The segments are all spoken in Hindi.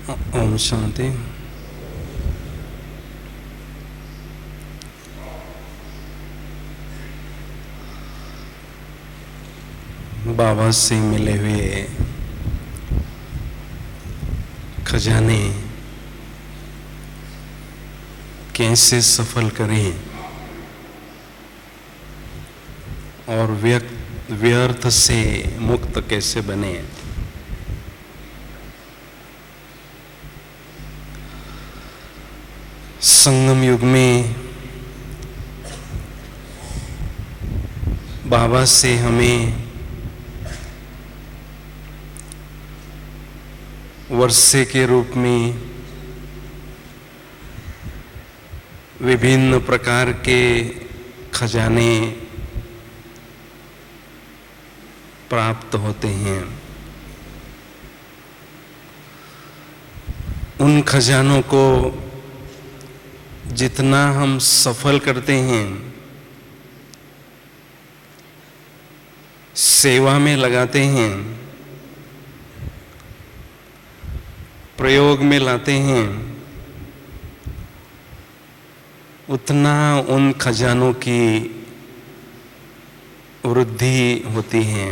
ओम शांति। बाबा से मिले हुए खजाने कैसे सफल करें और व्यर्थ से मुक्त कैसे बने। संगम युग में बाबा से हमें वर्षे के रूप में विभिन्न प्रकार के खजाने प्राप्त होते हैं। उन खजानों को जितना हम सफल करते हैं, सेवा में लगाते हैं, प्रयोग में लाते हैं, उतना उन खजानों की वृद्धि होती है।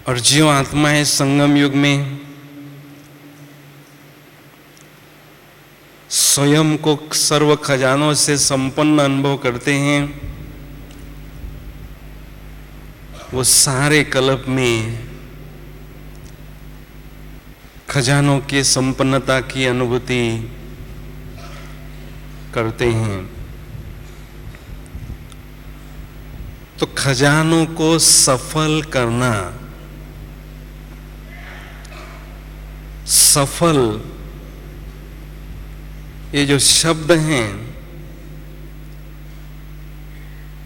और जो आत्माएं संगम युग में स्वयं को सर्व खजानों से संपन्न अनुभव करते हैं, वो सारे कल्प में खजानों के संपन्नता की अनुभूति करते हैं। तो खजानों को सफल करना, सफल ये जो शब्द हैं,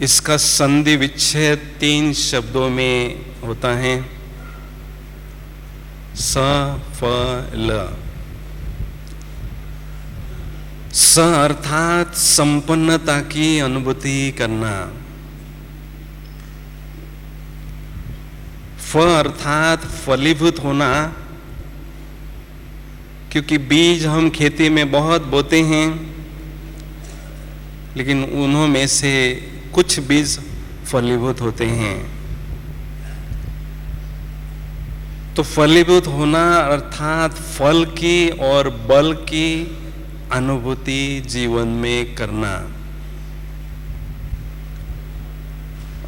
इसका संधि विच्छेद 3 शब्दों में होता है। सफल, स अर्थात संपन्नता की अनुभूति करना, फ अर्थात फलीभूत होना, क्योंकि बीज हम खेती में बहुत बोते हैं, लेकिन उन्हों में से कुछ बीज फलीभूत होते हैं। तो फलीभूत होना अर्थात फल की और बल की अनुभूति जीवन में करना।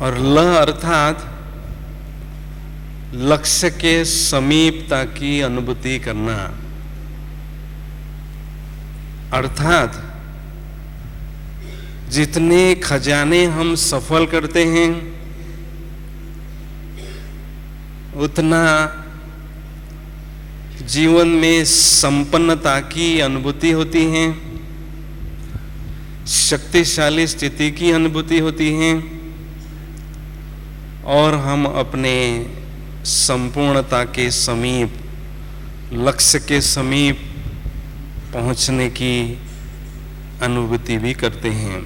और ल अर्थात लक्ष्य के समीपता की अनुभूति करना, अर्थात जितने खजाने हम सफल करते हैं, उतना जीवन में संपन्नता की अनुभूति होती है, शक्तिशाली स्थिति की अनुभूति होती है, और हम अपने संपूर्णता के समीप, लक्ष्य के समीप पहुंचने की अनुभूति भी करते हैं।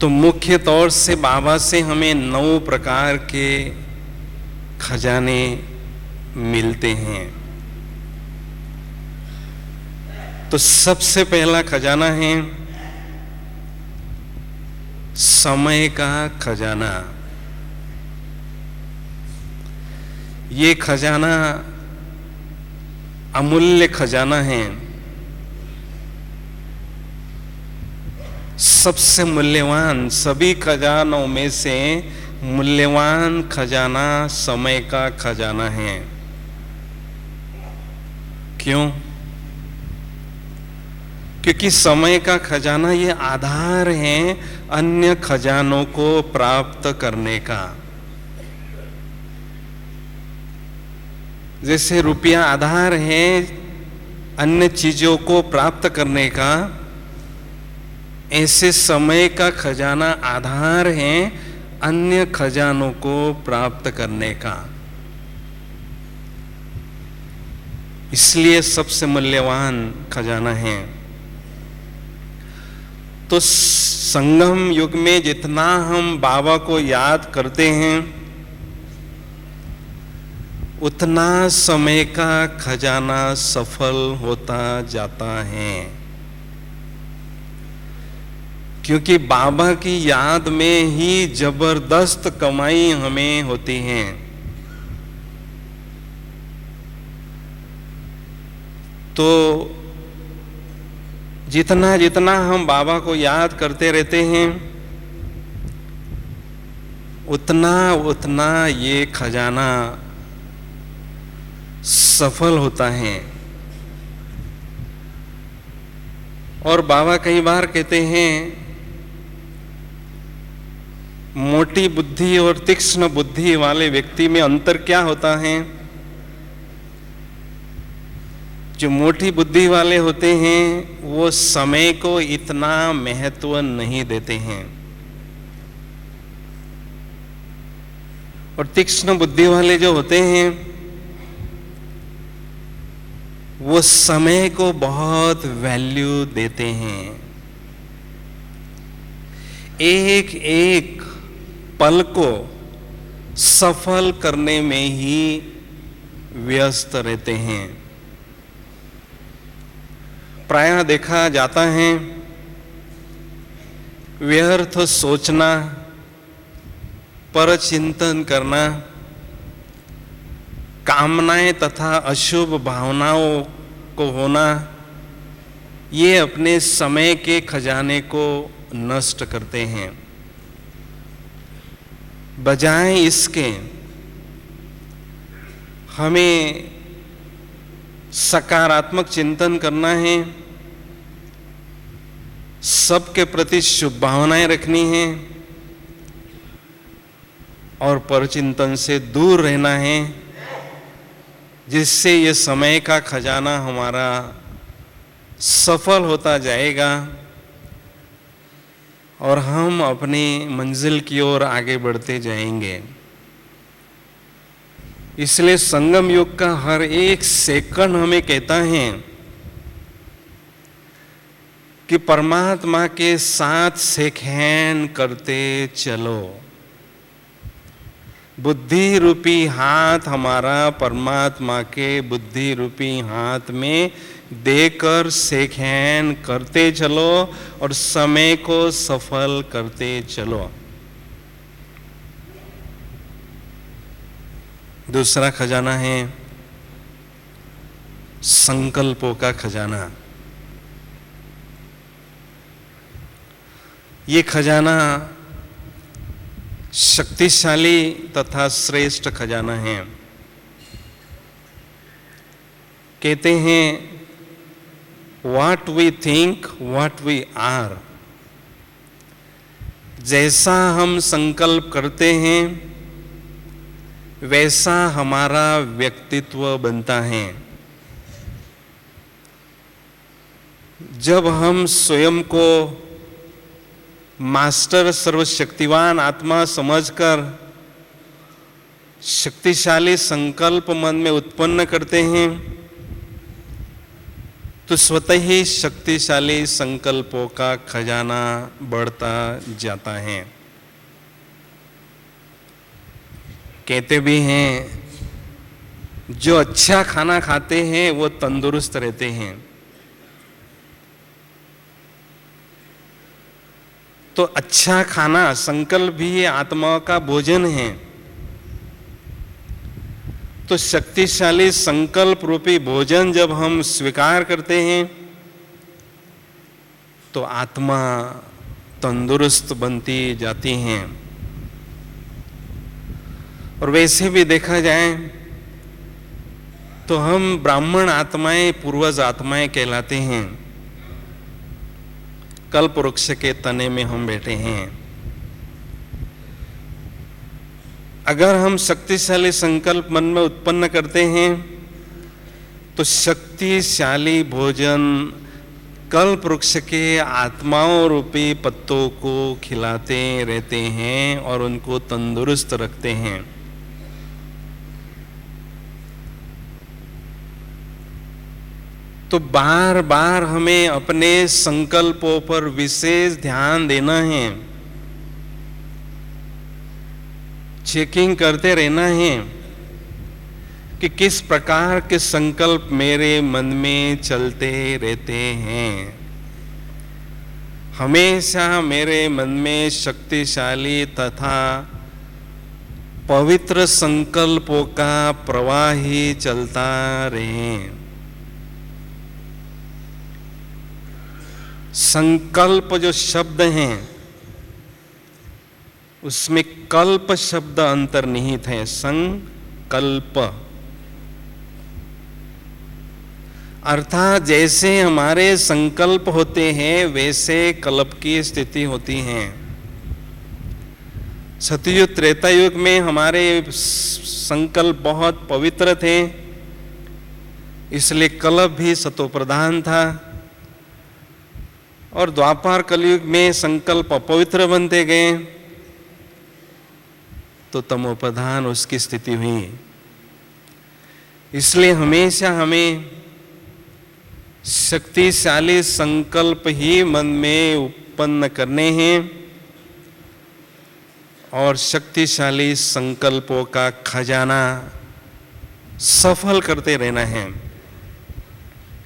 तो मुख्य तौर से बाबा से हमें 9 प्रकार के खजाने मिलते हैं। तो सबसे पहला खजाना है समय का खजाना। ये खजाना अमूल्य खजाना है। सबसे मूल्यवान, सभी खजानों में से मूल्यवान खजाना समय का खजाना है। क्यों? क्योंकि समय का खजाना ये आधार है अन्य खजानों को प्राप्त करने का। जैसे रुपया आधार है अन्य चीजों को प्राप्त करने का, ऐसे समय का खजाना आधार है अन्य खजानों को प्राप्त करने का। इसलिए सबसे मूल्यवान खजाना है। तो संगम युग में जितना हम बाबा को याद करते हैं, उतना समय का खजाना सफल होता जाता है, क्योंकि बाबा की याद में ही जबरदस्त कमाई हमें होती है। तो जितना जितना हम बाबा को याद करते रहते हैं, उतना उतना ये खजाना सफल होता है। और बाबा कई बार कहते हैं, मोटी बुद्धि और तीक्ष्ण बुद्धि वाले व्यक्ति में अंतर क्या होता है? जो मोटी बुद्धि वाले होते हैं वो समय को इतना महत्व नहीं देते हैं, और तीक्ष्ण बुद्धि वाले जो होते हैं वो समय को बहुत वैल्यू देते हैं। एक एक पल को सफल करने में ही व्यस्त रहते हैं। प्रायः देखा जाता है, व्यर्थ सोचना, पर चिंतन करना, कामनाएं तथा अशुभ भावनाओं को होना, ये अपने समय के खजाने को नष्ट करते हैं। बजाय इसके हमें सकारात्मक चिंतन करना है, सबके प्रति शुभ भावनाएं रखनी है, और परचिंतन से दूर रहना है, जिससे ये समय का खजाना हमारा सफल होता जाएगा और हम अपनी मंजिल की ओर आगे बढ़ते जाएंगे। इसलिए संगम युग का हर एक सेकंड हमें कहता है कि परमात्मा के साथ शेक हैंड करते चलो। बुद्धि रूपी हाथ हमारा परमात्मा के बुद्धि रूपी हाथ में देकर शेक हैंड करते चलो और समय को सफल करते चलो। दूसरा खजाना है संकल्पों का खजाना। ये खजाना शक्तिशाली तथा श्रेष्ठ खजाना है। कहते हैं, what we think what we are. जैसा हम संकल्प करते हैं वैसा हमारा व्यक्तित्व बनता है। जब हम स्वयं को मास्टर सर्वशक्तिवान आत्मा समझकर शक्तिशाली संकल्प मन में उत्पन्न करते हैं तो स्वतः ही शक्तिशाली संकल्पों का खजाना बढ़ता जाता है। कहते भी हैं, जो अच्छा खाना खाते हैं वो तंदुरुस्त रहते हैं। तो अच्छा खाना संकल्प भी आत्मा का भोजन है। तो शक्तिशाली संकल्प रूपी भोजन जब हम स्वीकार करते हैं तो आत्मा तंदुरुस्त बनती जाती हैं। और वैसे भी देखा जाए तो हम ब्राह्मण आत्माएं, पूर्वज आत्माएं कहलाते हैं। कल्प वृक्ष के तने में हम बैठे हैं। अगर हम शक्तिशाली संकल्प मन में उत्पन्न करते हैं तो शक्तिशाली भोजन कल्प वृक्ष के आत्माओं रूपी पत्तों को खिलाते रहते हैं और उनको तंदुरुस्त रखते हैं। तो बार बार हमें अपने संकल्पों पर विशेष ध्यान देना है, चेकिंग करते रहना है कि किस प्रकार के संकल्प मेरे मन में चलते रहते हैं। हमेशा मेरे मन में शक्तिशाली तथा पवित्र संकल्पों का प्रवाह ही चलता रहे। संकल्प जो शब्द हैं उसमें कल्प शब्द अंतर्निहित है। संकल्प अर्थात जैसे हमारे संकल्प होते हैं वैसे कल्प की स्थिति होती है। सतयुग त्रेता युग में हमारे संकल्प बहुत पवित्र थे, इसलिए कल्प भी सतोप्रधान था। और द्वापर कलयुग में संकल्प अपवित्र बनते गए तो तमोप्रधान उसकी स्थिति हुई। इसलिए हमेशा हमें शक्तिशाली संकल्प ही मन में उत्पन्न करने हैं और शक्तिशाली संकल्पों का खजाना सफल करते रहना है।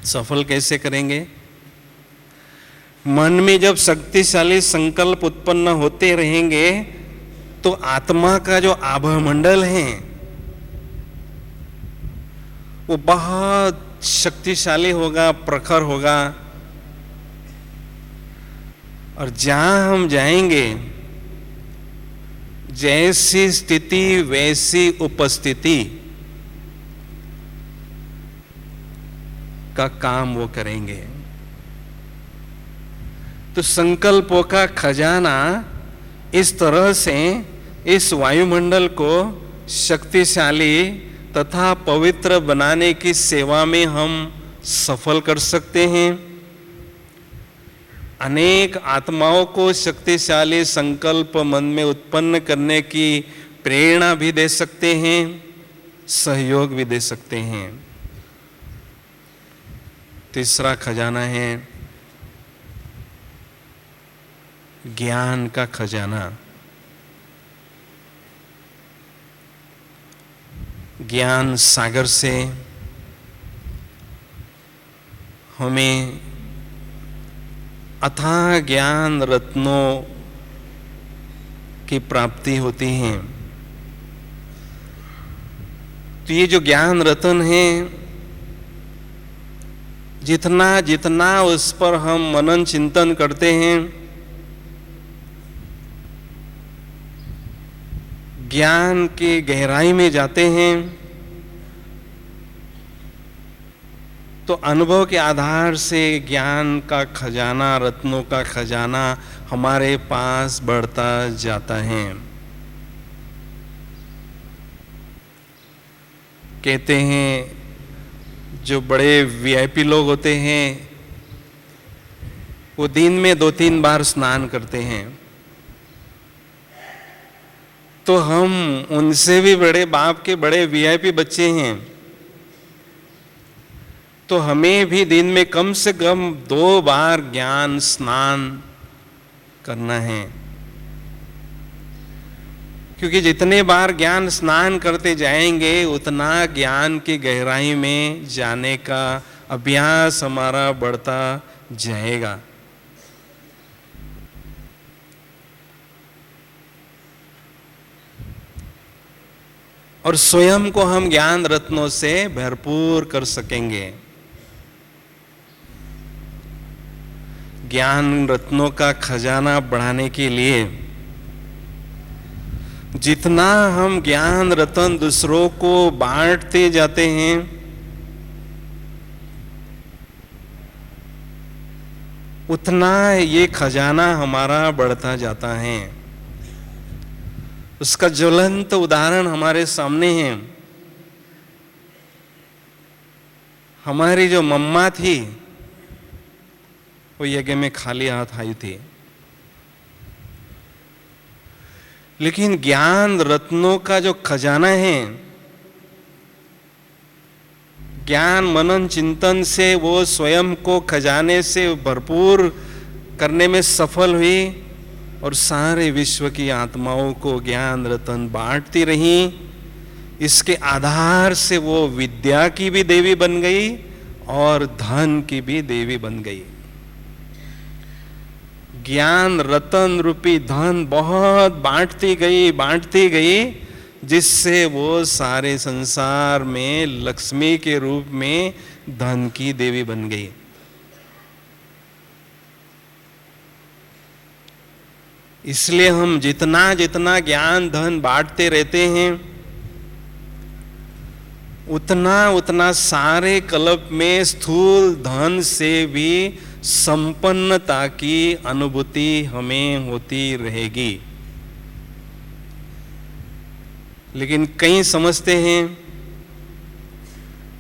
सफल कैसे करेंगे? मन में जब शक्तिशाली संकल्प उत्पन्न होते रहेंगे तो आत्मा का जो आभा मंडल है वो बहुत शक्तिशाली होगा, प्रखर होगा। और जहां हम जाएंगे जैसी स्थिति वैसी उपस्थिति का काम वो करेंगे। तो संकल्पों का खजाना इस तरह से इस वायुमंडल को शक्तिशाली तथा पवित्र बनाने की सेवा में हम सफल कर सकते हैं। अनेक आत्माओं को शक्तिशाली संकल्प मन में उत्पन्न करने की प्रेरणा भी दे सकते हैं, सहयोग भी दे सकते हैं। तीसरा खजाना है ज्ञान का खजाना। ज्ञान सागर से हमें अथाह ज्ञान रत्नों की प्राप्ति होती है। तो ये जो ज्ञान रत्न है, जितना जितना उस पर हम मनन चिंतन करते हैं, ज्ञान की गहराई में जाते हैं, तो अनुभव के आधार से ज्ञान का खजाना, रत्नों का खजाना हमारे पास बढ़ता जाता है। कहते हैं जो बड़े वीआईपी लोग होते हैं वो दिन में 2-3 बार स्नान करते हैं। तो हम उनसे भी बड़े बाप के बड़े वीआईपी बच्चे हैं, तो हमें भी दिन में कम से कम 2 बार ज्ञान स्नान करना है। क्योंकि जितने बार ज्ञान स्नान करते जाएंगे उतना ज्ञान की गहराई में जाने का अभ्यास हमारा बढ़ता जाएगा। और स्वयं को हम ज्ञान रत्नों से भरपूर कर सकेंगे। ज्ञान रत्नों का खजाना बढ़ाने के लिए जितना हम ज्ञान रत्न दूसरों को बांटते जाते हैं, उतना ये खजाना हमारा बढ़ता जाता है। उसका ज्वलंत उदाहरण हमारे सामने है। हमारी जो मम्मा थी वो यज्ञ में खाली हाथ आई थी, लेकिन ज्ञान रत्नों का जो खजाना है, ज्ञान मनन चिंतन से वो स्वयं को खजाने से भरपूर करने में सफल हुई और सारे विश्व की आत्माओं को ज्ञान रत्न बांटती रही। इसके आधार से वो विद्या की भी देवी बन गई और धन की भी देवी बन गई। ज्ञान रतन रूपी धन बहुत बांटती गई, जिससे वो सारे संसार में लक्ष्मी के रूप में धन की देवी बन गई। इसलिए हम जितना जितना ज्ञान धन बांटते रहते हैं, उतना उतना सारे कल्प में स्थूल धन से भी संपन्नता की अनुभूति हमें होती रहेगी। लेकिन कई समझते हैं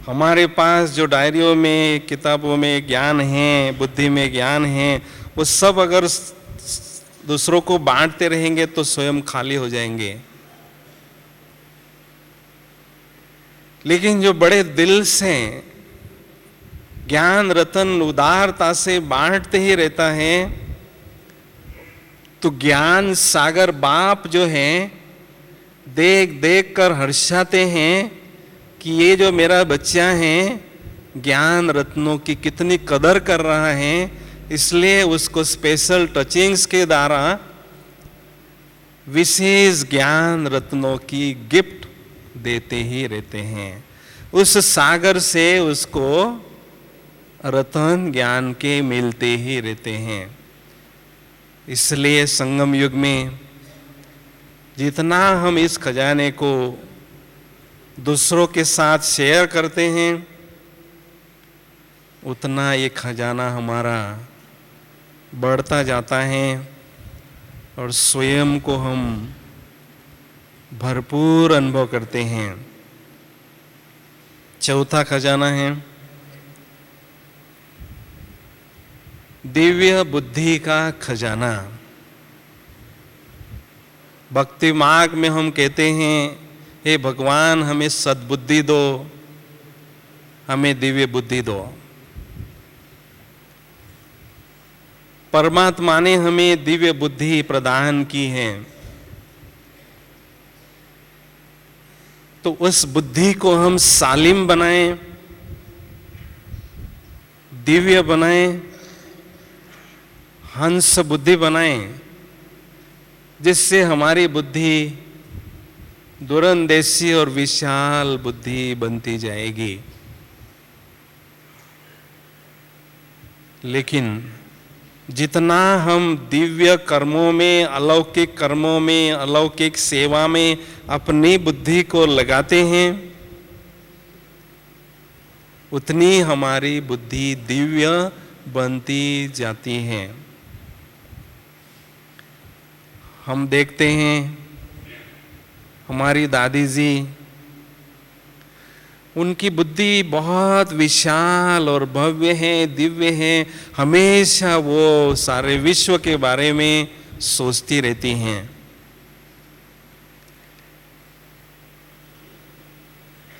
हमारे पास जो डायरियों में, किताबों में ज्ञान है, बुद्धि में ज्ञान है, वो सब अगर दूसरों को बांटते रहेंगे तो स्वयं खाली हो जाएंगे। लेकिन जो बड़े दिल से ज्ञान रतन उदारता से बांटते ही रहता है, तो ज्ञान सागर बाप जो है देख देख कर हर्षाते हैं कि ये जो मेरा बच्चा है ज्ञान रत्नों की कितनी कदर कर रहा है, इसलिए उसको स्पेशल टचिंग्स के द्वारा विशेष ज्ञान रत्नों की गिफ्ट देते ही रहते हैं। उस सागर से उसको रतन ज्ञान के मिलते ही रहते हैं। इसलिए संगम युग में जितना हम इस खजाने को दूसरों के साथ शेयर करते हैं, उतना ये खजाना हमारा बढ़ता जाता है और स्वयं को हम भरपूर अनुभव करते हैं। चौथा खजाना है दिव्य बुद्धि का खजाना। भक्ति मार्ग में हम कहते हैं, हे भगवान हमें सद्बुद्धि दो, हमें दिव्य बुद्धि दो। परमात्मा ने हमें दिव्य बुद्धि प्रदान की है, तो उस बुद्धि को हम सालिम बनाएं, दिव्य बनाएं, हंस बुद्धि बनाएं, जिससे हमारी बुद्धि दूरंदेशी और विशाल बुद्धि बनती जाएगी। लेकिन जितना हम दिव्य कर्मों में, अलौकिक कर्मों में, अलौकिक सेवा में अपनी बुद्धि को लगाते हैं, उतनी हमारी बुद्धि दिव्य बनती जाती है। हम देखते हैं हमारी दादी जी, उनकी बुद्धि बहुत विशाल और भव्य है, दिव्य है। हमेशा वो सारे विश्व के बारे में सोचती रहती हैं।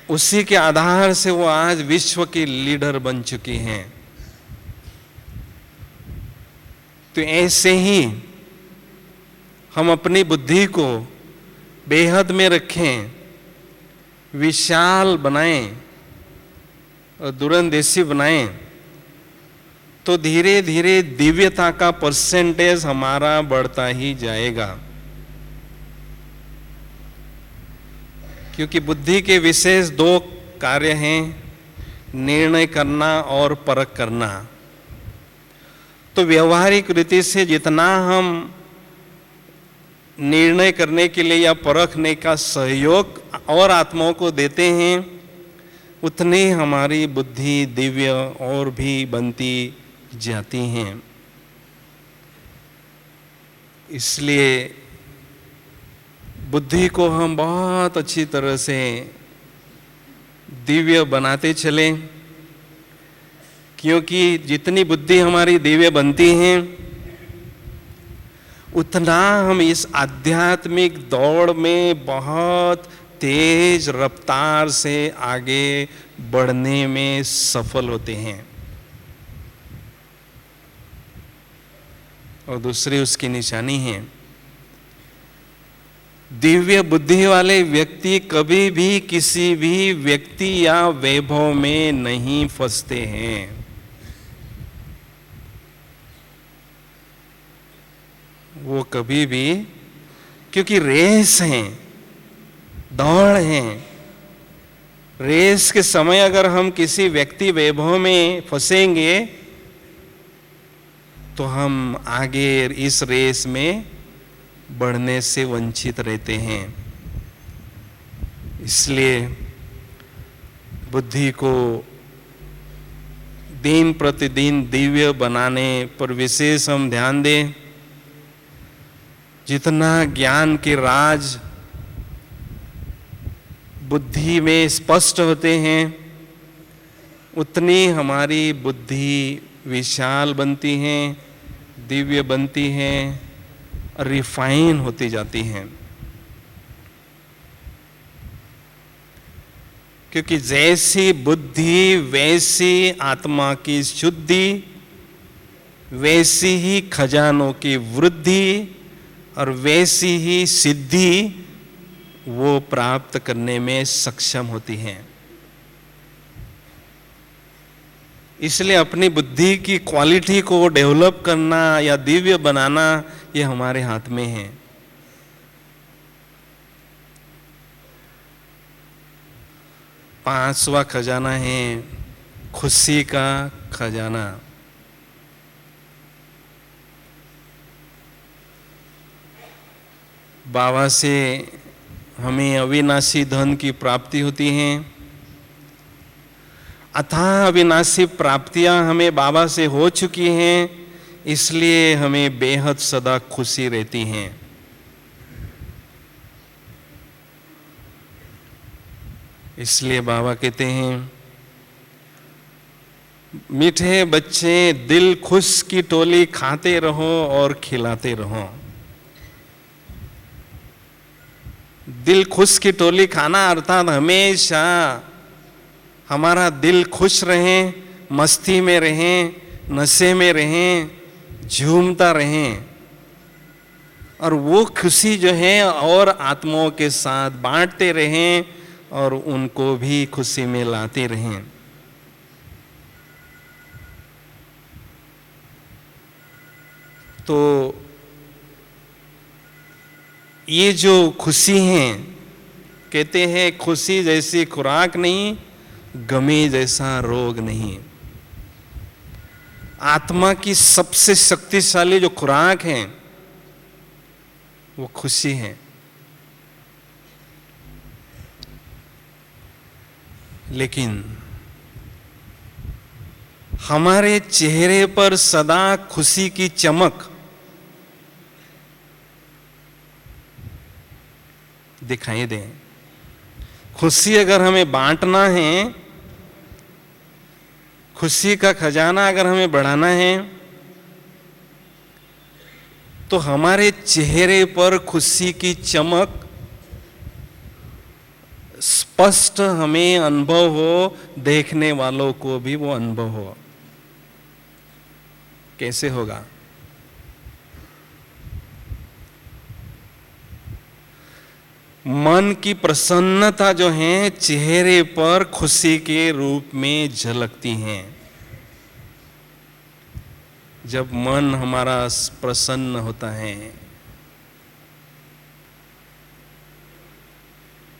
उसी के आधार से वो आज विश्व की लीडर बन चुकी हैं। तो ऐसे ही हम अपनी बुद्धि को बेहद में रखें, विशाल बनाएं और दूरंदेशी बनाएं, तो धीरे धीरे दिव्यता का परसेंटेज हमारा बढ़ता ही जाएगा। क्योंकि बुद्धि के विशेष दो कार्य हैं, निर्णय करना और परख करना। तो व्यवहारिक रीति से जितना हम निर्णय करने के लिए या परखने का सहयोग और आत्माओं को देते हैं, उतनी हमारी बुद्धि दिव्य और भी बनती जाती हैं। इसलिए बुद्धि को हम बहुत अच्छी तरह से दिव्य बनाते चलें, क्योंकि जितनी बुद्धि हमारी दिव्य बनती है, उतना हम इस आध्यात्मिक दौड़ में बहुत तेज रफ्तार से आगे बढ़ने में सफल होते हैं। और दूसरी उसकी निशानी है दिव्य बुद्धि वाले व्यक्ति कभी भी किसी भी व्यक्ति या वैभव में नहीं फंसते हैं। वो कभी भी, क्योंकि रेस है, दौड़ है, रेस के समय अगर हम किसी व्यक्ति वैभव में फंसेंगे तो हम आगे इस रेस में बढ़ने से वंचित रहते हैं। इसलिए बुद्धि को दिन प्रतिदिन दिव्य बनाने पर विशेष हम ध्यान दें। जितना ज्ञान के राज बुद्धि में स्पष्ट होते हैं, उतनी हमारी बुद्धि विशाल बनती है, दिव्य बनती है, रिफाइन होती जाती हैं। क्योंकि जैसी बुद्धि वैसी आत्मा की शुद्धि, वैसी ही खजानों की वृद्धि और वैसी ही सिद्धि वो प्राप्त करने में सक्षम होती हैं। इसलिए अपनी बुद्धि की क्वालिटी को डेवलप करना या दिव्य बनाना ये हमारे हाथ में है। पांचवा खजाना है खुशी का खजाना। बाबा से हमें अविनाशी धन की प्राप्ति होती है। अथाह अविनाशी प्राप्तियां हमें बाबा से हो चुकी हैं, इसलिए हमें बेहद सदा खुशी रहती हैं। इसलिए बाबा कहते हैं, मीठे बच्चे दिल खुश की टोली खाते रहो और खिलाते रहो। दिल खुश की टोली खाना अर्थात हमेशा हमारा दिल खुश रहे, मस्ती में रहें, नशे में रहें, झूमता रहें, और वो खुशी जो है और आत्माओं के साथ बांटते रहें और उनको भी खुशी में लाते रहें। तो ये जो खुशी है, कहते हैं खुशी जैसी खुराक नहीं, गमी जैसा रोग नहीं। आत्मा की सबसे शक्तिशाली जो खुराक है वो खुशी है। लेकिन हमारे चेहरे पर सदा खुशी की चमक दिखाई दे। खुशी अगर हमें बांटना है, खुशी का खजाना अगर हमें बढ़ाना है, तो हमारे चेहरे पर खुशी की चमक स्पष्ट हमें अनुभव हो, देखने वालों को भी वो अनुभव हो। कैसे होगा? मन की प्रसन्नता जो है चेहरे पर खुशी के रूप में झलकती हैं। जब मन हमारा प्रसन्न होता है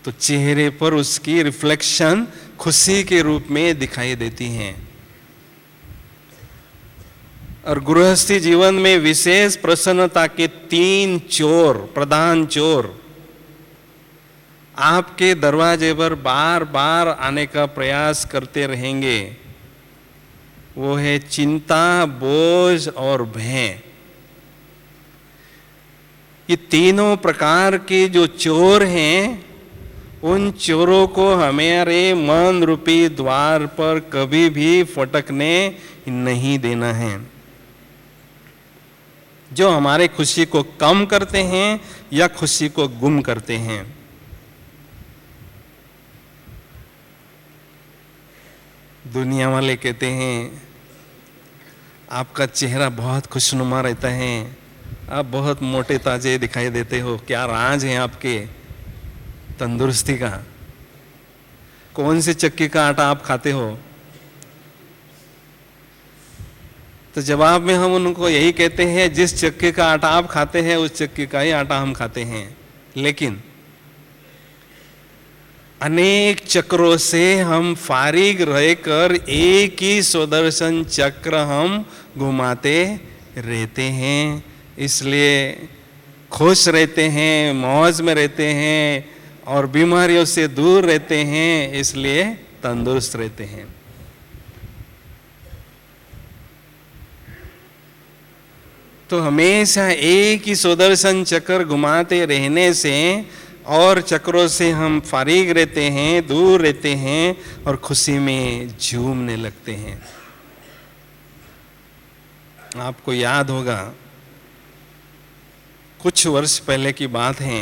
तो चेहरे पर उसकी रिफ्लेक्शन खुशी के रूप में दिखाई देती हैं। और गृहस्थी जीवन में विशेष प्रसन्नता के 3 चोर, प्रधान चोर आपके दरवाजे पर बार बार आने का प्रयास करते रहेंगे। वो है चिंता, बोझ और भय। ये तीनों प्रकार के जो चोर हैं, उन चोरों को हमारे मन रूपी द्वार पर कभी भी फटकने नहीं देना है। जो हमारे खुशी को कम करते हैं या खुशी को गुम करते हैं। दुनिया वाले कहते हैं आपका चेहरा बहुत खुशनुमा रहता है, आप बहुत मोटे ताजे दिखाई देते हो, क्या राज है आपके तंदुरुस्ती का? कौन से चक्की का आटा आप खाते हो? तो जवाब में हम उनको यही कहते हैं, जिस चक्की का आटा आप खाते हैं उस चक्की का ही आटा हम खाते हैं। लेकिन अनेक चक्रों से हम फारिग रहकर एक ही सुदर्शन चक्र हम घुमाते रहते हैं, इसलिए खुश रहते हैं, मौज में रहते हैं और बीमारियों से दूर रहते हैं, इसलिए तंदुरुस्त रहते हैं। तो हमेशा एक ही सुदर्शन चक्र घुमाते रहने से और चक्रों से हम फारिग रहते हैं, दूर रहते हैं और खुशी में झूमने लगते हैं। आपको याद होगा, कुछ वर्ष पहले की बात है,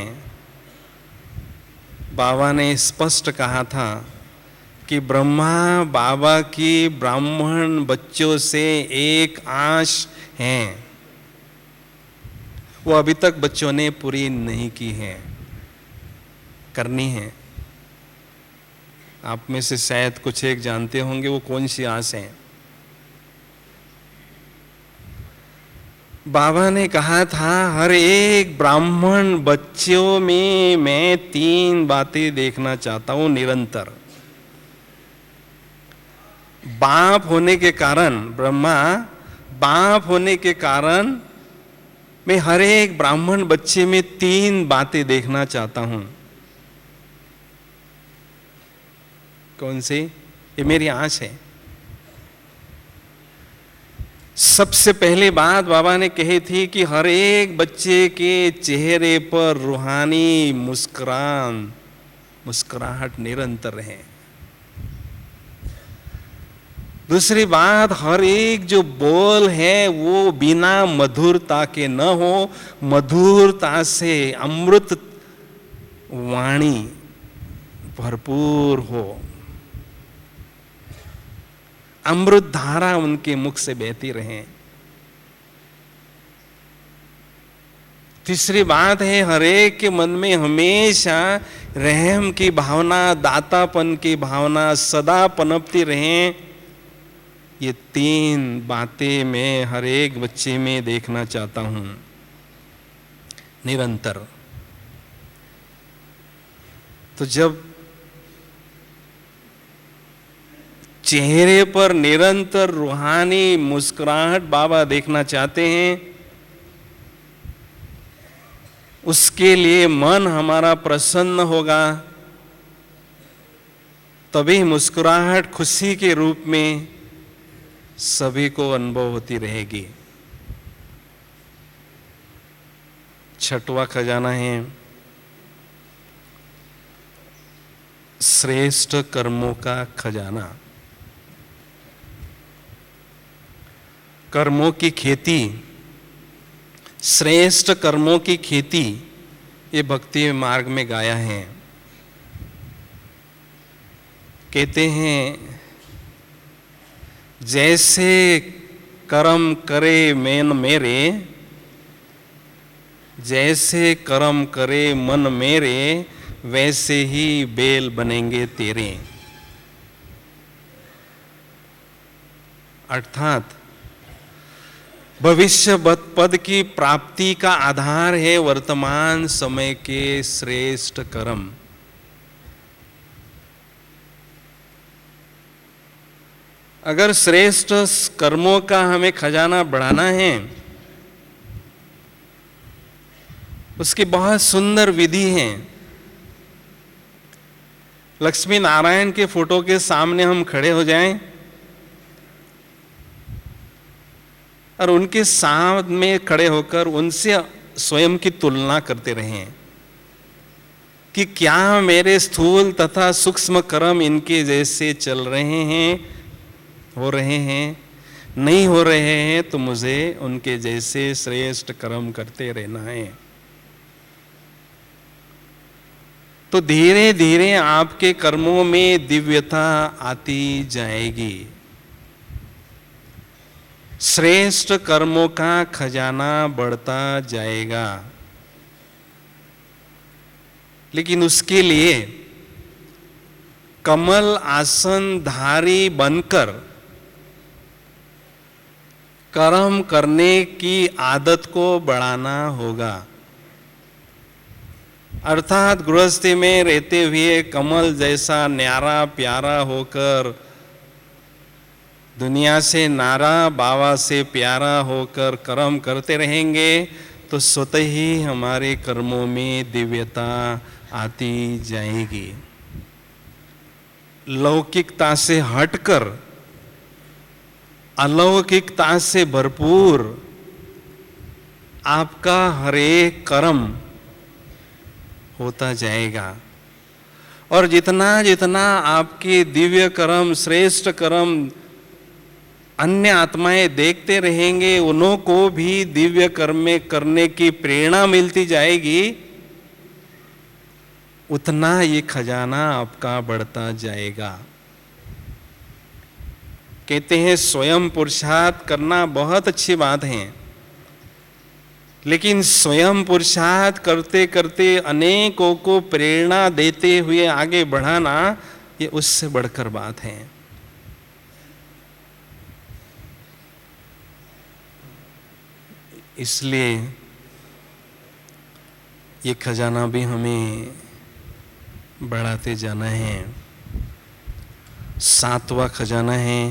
बाबा ने स्पष्ट कहा था कि ब्रह्मा बाबा की ब्राह्मण बच्चों से एक आश है, वो अभी तक बच्चों ने पूरी नहीं की है, करनी है। आप में से शायद कुछ एक जानते होंगे वो कौन सी आस है। बाबा ने कहा था, हर एक ब्राह्मण बच्चों में मैं 3 बातें देखना चाहता हूं निरंतर। बाप होने के कारण, ब्रह्मा बाप होने के कारण मैं हर एक ब्राह्मण बच्चे में 3 बातें देखना चाहता हूं। कौन सी? ये मेरी आस है। सबसे पहली बात बाबा ने कही थी कि हर एक बच्चे के चेहरे पर रूहानी मुस्कुराहट निरंतर रहे। दूसरी बात, हर एक जो बोल है वो बिना मधुरता के न हो, मधुरता से अमृत वाणी भरपूर हो, अमृत धारा उनके मुख से बहती रहे। तीसरी बात है, हर एक के मन में हमेशा रहम की भावना, दातापन की भावना सदा पनपती रहे। ये 3 बातें मैं हर एक बच्चे में देखना चाहता हूं निरंतर। तो जब चेहरे पर निरंतर रूहानी मुस्कुराहट बाबा देखना चाहते हैं, उसके लिए मन हमारा प्रसन्न होगा, तभी मुस्कुराहट खुशी के रूप में सभी को अनुभव होती रहेगी। 6वां खजाना है श्रेष्ठ कर्मों का खजाना। कर्मों की खेती, श्रेष्ठ कर्मों की खेती, ये भक्ति मार्ग में गाया है। कहते हैं, जैसे कर्म करे मन मेरे, जैसे कर्म करे मन मेरे, वैसे ही बेल बनेंगे तेरे। अर्थात भविष्य पद की प्राप्ति का आधार है वर्तमान समय के श्रेष्ठ कर्म। अगर श्रेष्ठ कर्मों का हमें खजाना बढ़ाना है, उसकी बहुत सुंदर विधि है। लक्ष्मी नारायण के फोटो के सामने हम खड़े हो जाएं और उनके सामने खड़े होकर उनसे स्वयं की तुलना करते रहें कि क्या मेरे स्थूल तथा सूक्ष्म कर्म इनके जैसे चल रहे हैं, हो रहे हैं, नहीं हो रहे हैं, तो मुझे उनके जैसे श्रेष्ठ कर्म करते रहना है। तो धीरे धीरे आपके कर्मों में दिव्यता आती जाएगी। श्रेष्ठ कर्मों का खजाना बढ़ता जाएगा। लेकिन उसके लिए कमल आसन धारी बनकर कर्म करने की आदत को बढ़ाना होगा। अर्थात गृहस्थी में रहते हुए कमल जैसा न्यारा प्यारा होकर, दुनिया से नारा बाबा से प्यारा होकर कर्म करते रहेंगे तो स्वतः ही हमारे कर्मों में दिव्यता आती जाएगी। लौकिकता से हटकर अलौकिकता से भरपूर आपका हर एक कर्म होता जाएगा। और जितना जितना आपके दिव्य कर्म, श्रेष्ठ कर्म अन्य आत्माएं देखते रहेंगे, उन्हों को भी दिव्य कर्म में करने की प्रेरणा मिलती जाएगी, उतना ये खजाना आपका बढ़ता जाएगा। कहते हैं स्वयं पुरुषार्थ करना बहुत अच्छी बात है, लेकिन स्वयं पुरुषार्थ करते करते अनेकों को प्रेरणा देते हुए आगे बढ़ाना, ये उससे बढ़कर बात है। इसलिए ये खजाना भी हमें बढ़ाते जाना है। 7वां खजाना है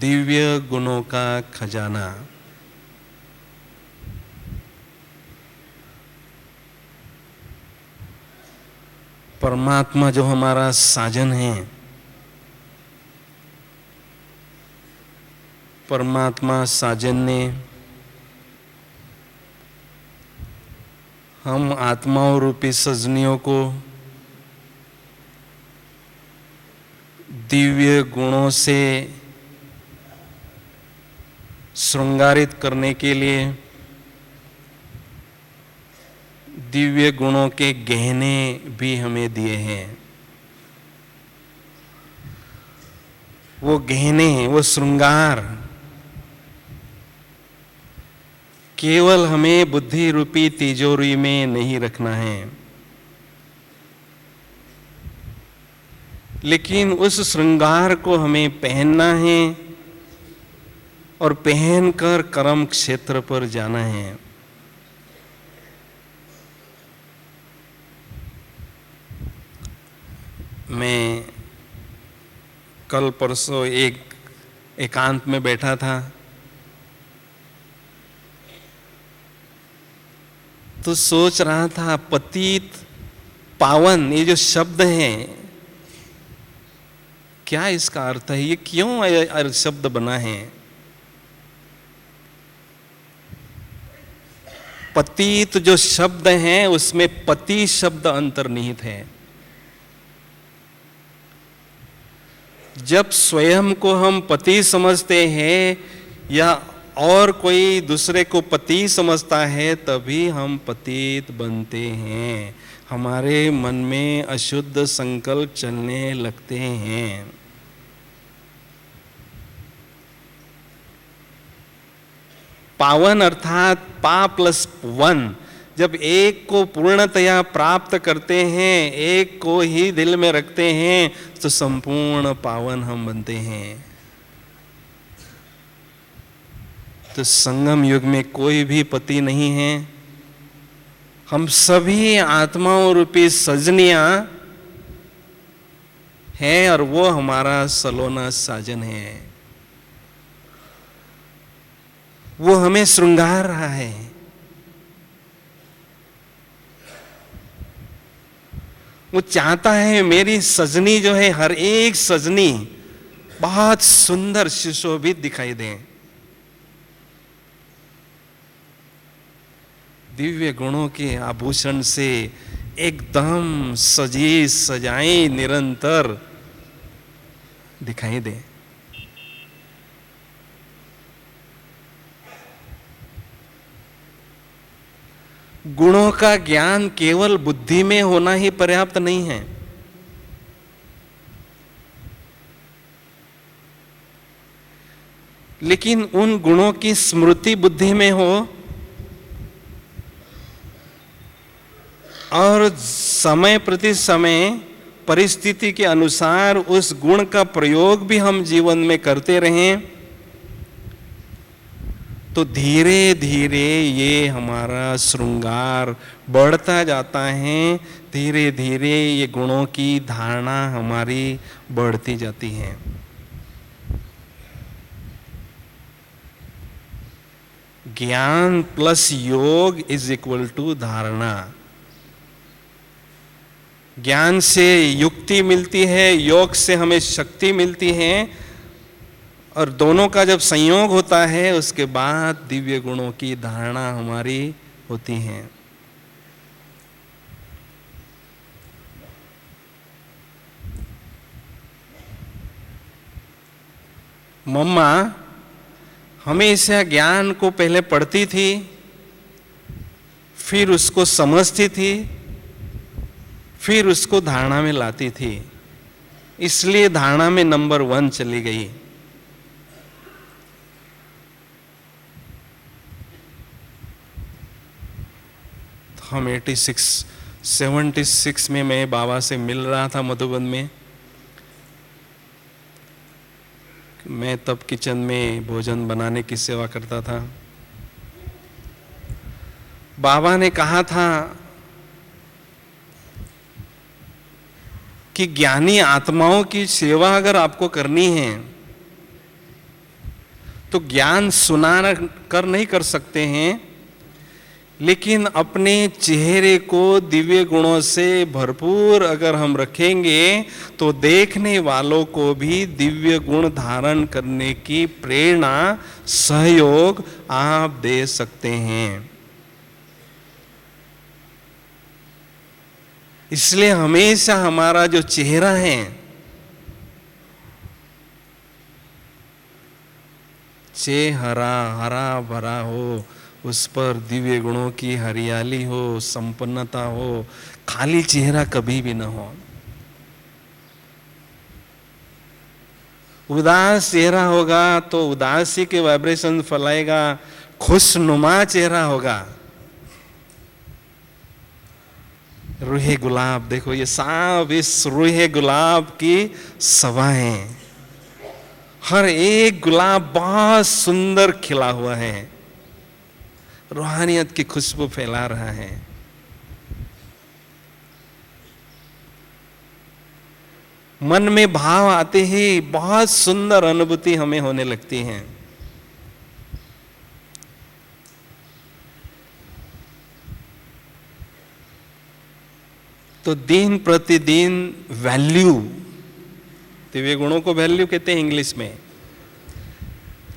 दिव्य गुणों का खजाना। परमात्मा जो हमारा साजन है, परमात्मा साजन ने हम आत्माओं रूपी सजनियों को दिव्य गुणों से श्रृंगारित करने के लिए दिव्य गुणों के गहने भी हमें दिए हैं। वो गहने, वो श्रृंगार केवल हमें बुद्धि रूपी तिजोरी में नहीं रखना है, लेकिन उस श्रृंगार को हमें पहनना है और पहनकर कर्म क्षेत्र पर जाना है। मैं कल परसों एक एकांत में बैठा था, तो सोच रहा था पतित पावन ये जो शब्द है, क्या इसका अर्थ है, ये क्यों शब्द बना है। पतित जो शब्द है उसमें पति शब्द अंतर्निहित है। जब स्वयं को हम पति समझते हैं या और कोई दूसरे को पति समझता है, तभी हम पतित बनते हैं। हमारे मन में अशुद्ध संकल्प चलने लगते हैं। पावन अर्थात पा प्लस वन, जब एक को पूर्णतया प्राप्त करते हैं, एक को ही दिल में रखते हैं, तो संपूर्ण पावन हम बनते हैं। तो संगम युग में कोई भी पति नहीं है, हम सभी आत्माओं रूपी सजनियां हैं और वो हमारा सलोना साजन है। वो हमें श्रृंगार रहा है। वो चाहता है मेरी सजनी जो है, हर एक सजनी बहुत सुंदर सुशोभित दिखाई दे, दिव्य गुणों के आभूषण से एकदम सजी सजाई निरंतर दिखाई दे। गुणों का ज्ञान केवल बुद्धि में होना ही पर्याप्त नहीं है। लेकिन उन गुणों की स्मृति बुद्धि में हो और समय प्रति समय परिस्थिति के अनुसार उस गुण का प्रयोग भी हम जीवन में करते रहें, तो धीरे धीरे ये हमारा श्रृंगार बढ़ता जाता है, धीरे धीरे ये गुणों की धारणा हमारी बढ़ती जाती है। ज्ञान प्लस योग इज इक्वल टू धारणा। ज्ञान से युक्ति मिलती है, योग से हमें शक्ति मिलती है, और दोनों का जब संयोग होता है उसके बाद दिव्य गुणों की धारणा हमारी होती है। मम्मा हमेशा ज्ञान को पहले पढ़ती थी, फिर उसको समझती थी, फिर उसको धारणा में लाती थी, इसलिए धारणा में नंबर 1 चली गई। हम 76 में मैं बाबा से मिल रहा था मधुबन में। मैं तब किचन में भोजन बनाने की सेवा करता था। बाबा ने कहा था कि ज्ञानी आत्माओं की सेवा अगर आपको करनी है तो ज्ञान सुना कर नहीं कर सकते हैं, लेकिन अपने चेहरे को दिव्य गुणों से भरपूर अगर हम रखेंगे तो देखने वालों को भी दिव्य गुण धारण करने की प्रेरणा, सहयोग आप दे सकते हैं। इसलिए हमेशा हमारा जो चेहरा है, चेहरा हरा भरा हो, उस पर दिव्य गुणों की हरियाली हो, संपन्नता हो, खाली चेहरा कभी भी न हो। उदास चेहरा होगा तो उदासी के वाइब्रेशन फैलाएगा, खुशनुमा चेहरा होगा। रूहे गुलाब, देखो ये सब इस रूहे गुलाब की सभाएं, हर एक गुलाब बहुत सुंदर खिला हुआ है, रूहानियत की खुशबू फैला रहा है। मन में भाव आते ही बहुत सुंदर अनुभूति हमें होने लगती है। तो दिन प्रतिदिन वैल्यू, दिव्य गुणों को वैल्यू कहते हैं इंग्लिश में,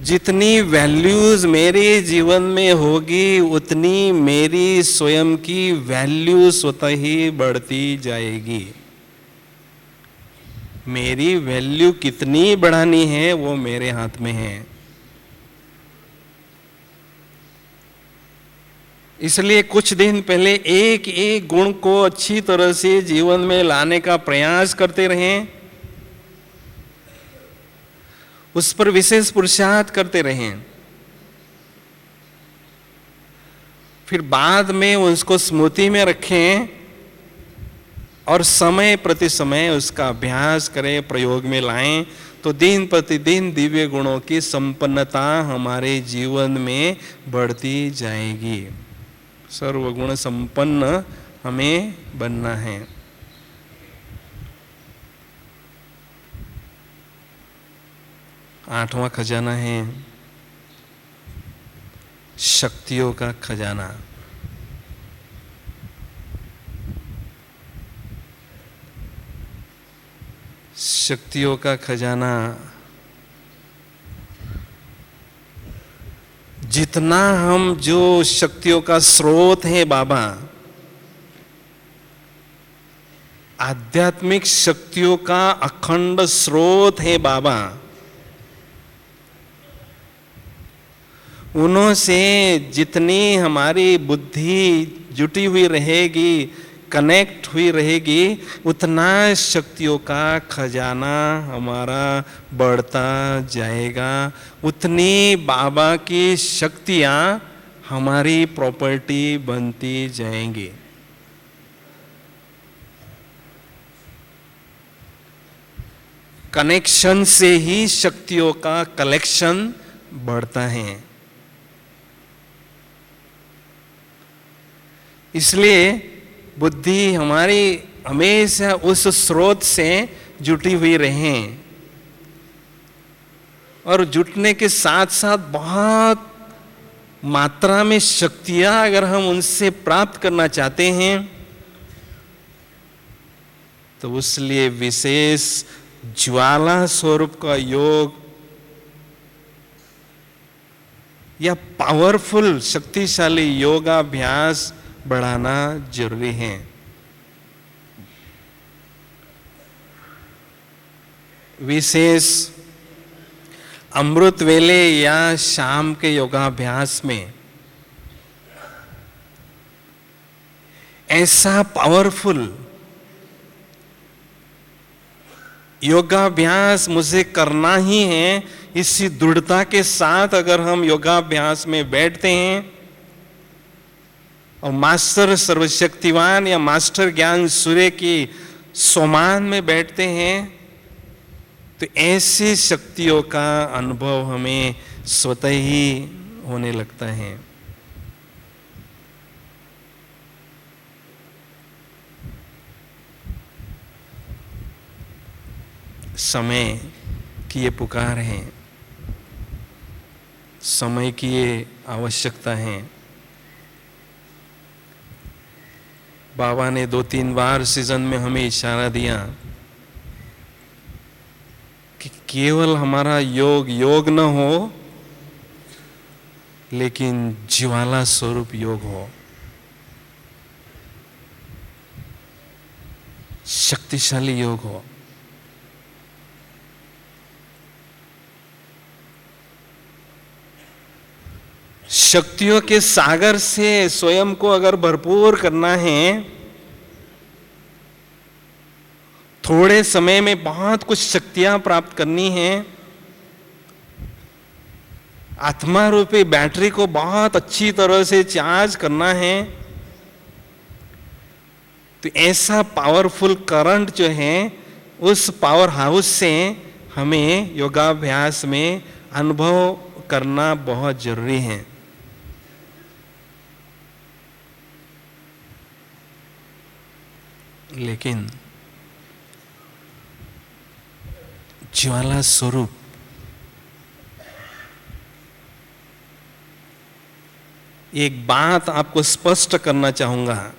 जितनी वैल्यूज मेरे जीवन में होगी उतनी मेरी स्वयं की वैल्यू स्वतः ही बढ़ती जाएगी। मेरी वैल्यू कितनी बढ़ानी है वो मेरे हाथ में है। इसलिए कुछ दिन पहले एक एक गुण को अच्छी तरह से जीवन में लाने का प्रयास करते रहें, उस पर विशेष पुरुषार्थ करते रहें, फिर बाद में उसको स्मृति में रखें और समय प्रति समय उसका अभ्यास करें, प्रयोग में लाएं, तो दिन प्रतिदिन दिव्य गुणों की संपन्नता हमारे जीवन में बढ़ती जाएगी। सर्वगुण संपन्न हमें बनना है। आठवां खजाना है शक्तियों का खजाना। शक्तियों का खजाना, जितना हम जो शक्तियों का स्रोत है बाबा, आध्यात्मिक शक्तियों का अखंड स्रोत है बाबा, उन्हों से जितनी हमारी बुद्धि जुटी हुई रहेगी, कनेक्ट हुई रहेगी, उतना शक्तियों का खजाना हमारा बढ़ता जाएगा, उतनी बाबा की शक्तियाँ हमारी प्रॉपर्टी बनती जाएंगी। कनेक्शन से ही शक्तियों का कलेक्शन बढ़ता है। इसलिए बुद्धि हमारी हमेशा उस स्रोत से जुटी हुई रहे, और जुटने के साथ साथ बहुत मात्रा में शक्तियां अगर हम उनसे प्राप्त करना चाहते हैं तो उसलिए विशेष ज्वाला स्वरूप का योग या पावरफुल शक्तिशाली योगाभ्यास बढ़ाना जरूरी है। विशेष अमृत वेले या शाम के योगाभ्यास में ऐसा पावरफुल योगाभ्यास मुझे करना ही है, इसी दृढ़ता के साथ अगर हम योगाभ्यास में बैठते हैं और मास्टर सर्वशक्तिवान या मास्टर ज्ञान सूर्य की सोमान में बैठते हैं, तो ऐसी शक्तियों का अनुभव हमें स्वतः ही होने लगता है। समय की ये पुकार है, समय की ये आवश्यकता है। बाबा ने 2-3 बार सीजन में हमें इशारा दिया कि केवल हमारा योग न हो, लेकिन ज्वाला स्वरूप योग हो, शक्तिशाली योग हो। शक्तियों के सागर से स्वयं को अगर भरपूर करना है, थोड़े समय में बहुत कुछ शक्तियां प्राप्त करनी है, आत्मा रूपी बैटरी को बहुत अच्छी तरह से चार्ज करना है, तो ऐसा पावरफुल करंट जो है उस पावर हाउस से हमें योगाभ्यास में अनुभव करना बहुत जरूरी है। लेकिन ज्वाला स्वरूप एक बात आपको स्पष्ट करना चाहूंगा,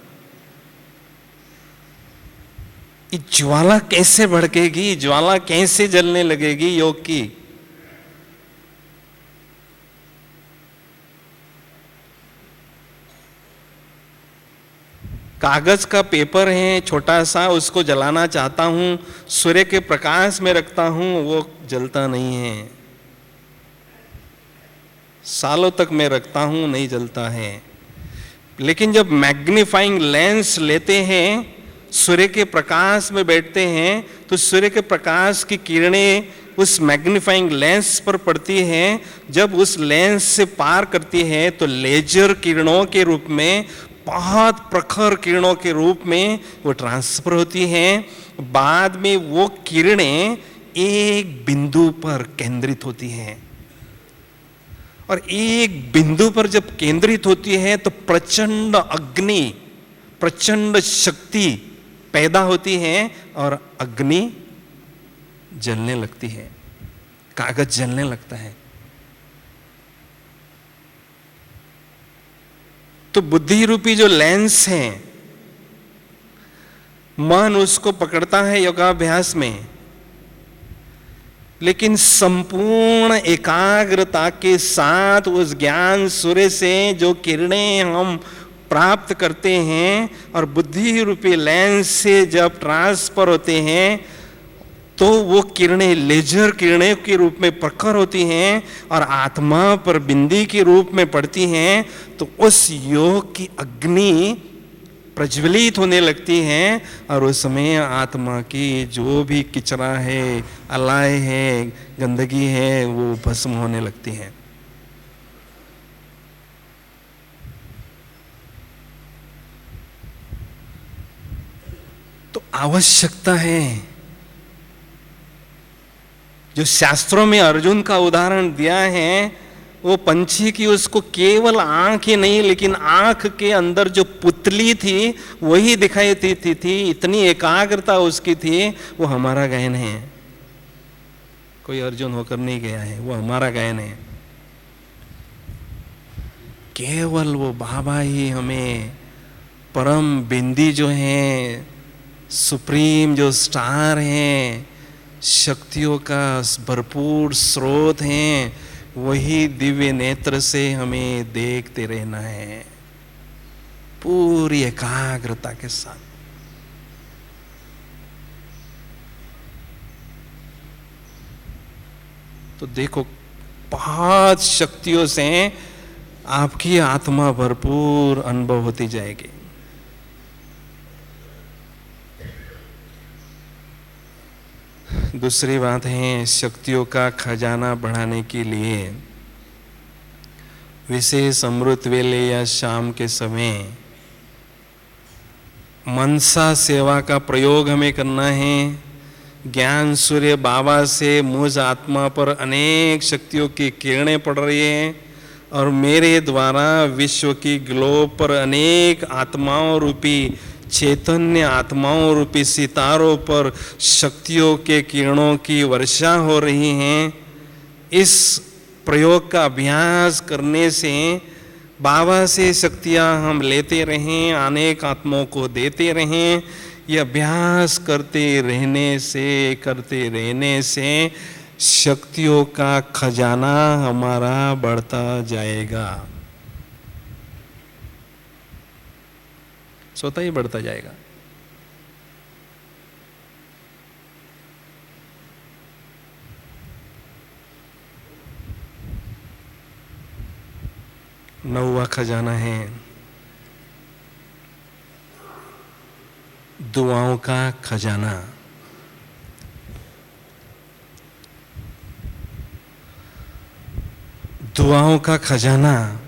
ज्वाला कैसे भड़केगी, ज्वाला कैसे जलने लगेगी योग की। कागज का पेपर है छोटा सा, उसको जलाना चाहता हूं, सूर्य के प्रकाश में रखता हूं, वो जलता नहीं है। सालों तक मैं रखता हूं, नहीं जलता है। लेकिन जब मैग्नीफाइंग लेंस लेते हैं, सूर्य के प्रकाश में बैठते हैं, तो सूर्य के प्रकाश की किरणें उस मैग्नीफाइंग लेंस पर पड़ती हैं। जब उस लेंस से पार करती है तो लेजर किरणों के रूप में, बहुत प्रखर किरणों के रूप में वो ट्रांसफर होती हैं। बाद में वो किरणें एक बिंदु पर केंद्रित होती हैं, और एक बिंदु पर जब केंद्रित होती है तो प्रचंड अग्नि, प्रचंड शक्ति पैदा होती है और अग्नि जलने लगती है, कागज जलने लगता है। तो बुद्धि रूपी जो लेंस है, मन उसको पकड़ता है योगाभ्यास में, लेकिन संपूर्ण एकाग्रता के साथ उस ज्ञान सूर्य से जो किरणें हम प्राप्त करते हैं और बुद्धि रूपी लेंस से जब ट्रांसफर होते हैं, तो वो किरणें लेजर किरणें के रूप में प्रखर होती हैं और आत्मा पर बिंदी के रूप में पड़ती हैं। तो उस योग की अग्नि प्रज्वलित होने लगती हैं और उस समय आत्मा की जो भी किचरा है, अलाय है, गंदगी है, वो भस्म होने लगती हैं। तो आवश्यकता है, जो शास्त्रों में अर्जुन का उदाहरण दिया है, वो पंछी की उसको केवल आंख ही नहीं, लेकिन आंख के अंदर जो पुतली थी वही दिखाई देती थी, इतनी एकाग्रता उसकी थी। वो हमारा गायन है, कोई अर्जुन होकर नहीं गया है, वो हमारा गायन है। केवल वो बाबा ही हमें परम बिंदी जो है, सुप्रीम जो स्टार हैं, शक्तियों का भरपूर स्रोत हैं, वही दिव्य नेत्र से हमें देखते रहना है पूरी एकाग्रता के साथ। तो देखो, बहुत शक्तियों से आपकी आत्मा भरपूर अनुभव होती जाएगी। दूसरी बात है, शक्तियों का खजाना बढ़ाने के लिए विशेष अमृत वेले या शाम के समय मनसा सेवा का प्रयोग हमें करना है। ज्ञान सूर्य बाबा से मुझ आत्मा पर अनेक शक्तियों की किरणें पड़ रही हैं और मेरे द्वारा विश्व की ग्लोब पर अनेक आत्माओं रूपी, चैतन्य आत्माओं रूपी सितारों पर शक्तियों के किरणों की वर्षा हो रही हैं। इस प्रयोग का अभ्यास करने से बाबा से शक्तियां हम लेते रहें, अनेक आत्माओं को देते रहें। ये अभ्यास करते रहने से शक्तियों का खजाना हमारा बढ़ता जाएगा, स्वतः ही बढ़ता जाएगा। नौवा खजाना है दुआओं का खजाना। दुआओं का खजाना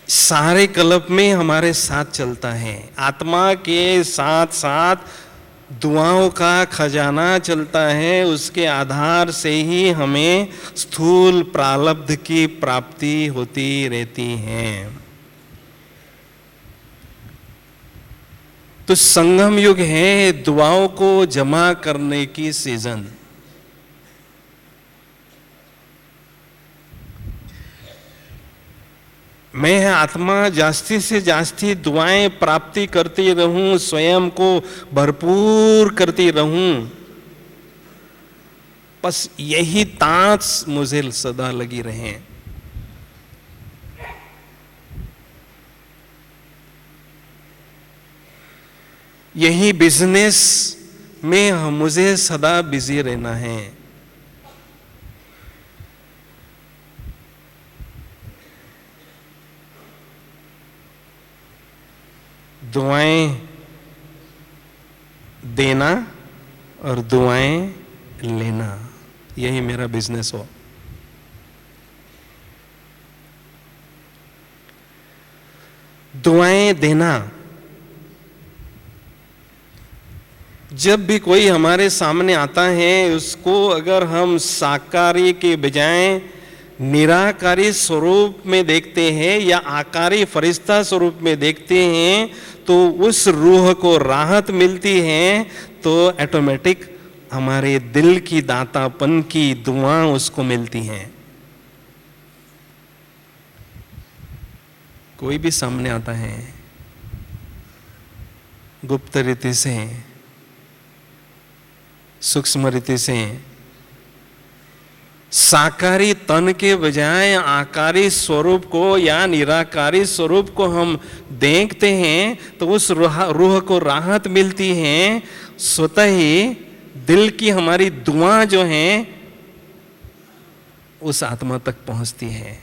सारे कल्प में हमारे साथ चलता है। आत्मा के साथ साथ दुआओं का खजाना चलता है। उसके आधार से ही हमें स्थूल प्रारब्ध की प्राप्ति होती रहती है। तो संगम युग है दुआओं को जमा करने की सीजन। मैं आत्मा जास्ती से जास्ती दुआएं प्राप्ति करती रहूं, स्वयं को भरपूर करती रहूं, बस यही तांस मुझे सदा लगी रहे। यही बिजनेस में मुझे सदा बिजी रहना है। दुआएं देना और दुआएं लेना, यही मेरा बिजनेस हो। दुआएं देना, जब भी कोई हमारे सामने आता है उसको अगर हम साकारी के बजाय निराकारी स्वरूप में देखते हैं या आकारी फरिश्ता स्वरूप में देखते हैं तो उस रूह को राहत मिलती है। तो ऑटोमेटिक हमारे दिल की दातापन की दुआ उसको मिलती हैं। कोई भी सामने आता है गुप्त रीति से, सूक्ष्म रीति से, साकारी तन के बजाय आकारी स्वरूप को या निराकारी स्वरूप को हम देखते हैं तो उस रूह को राहत मिलती है। स्वतः ही दिल की हमारी दुआ जो है उस आत्मा तक पहुंचती है।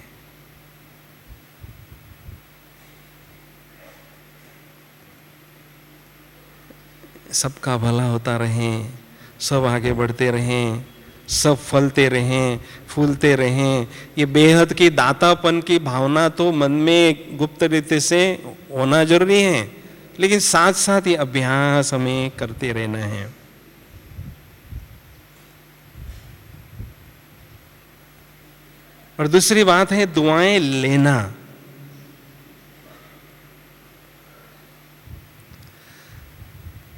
सबका भला होता रहें, सब आगे बढ़ते रहें, सब फलते रहें, फूलते रहें। ये बेहद की दातापन की भावना तो मन में गुप्त रीति से होना जरूरी है, लेकिन साथ साथ ये अभ्यास हमें करते रहना है। और दूसरी बात है दुआएं लेना।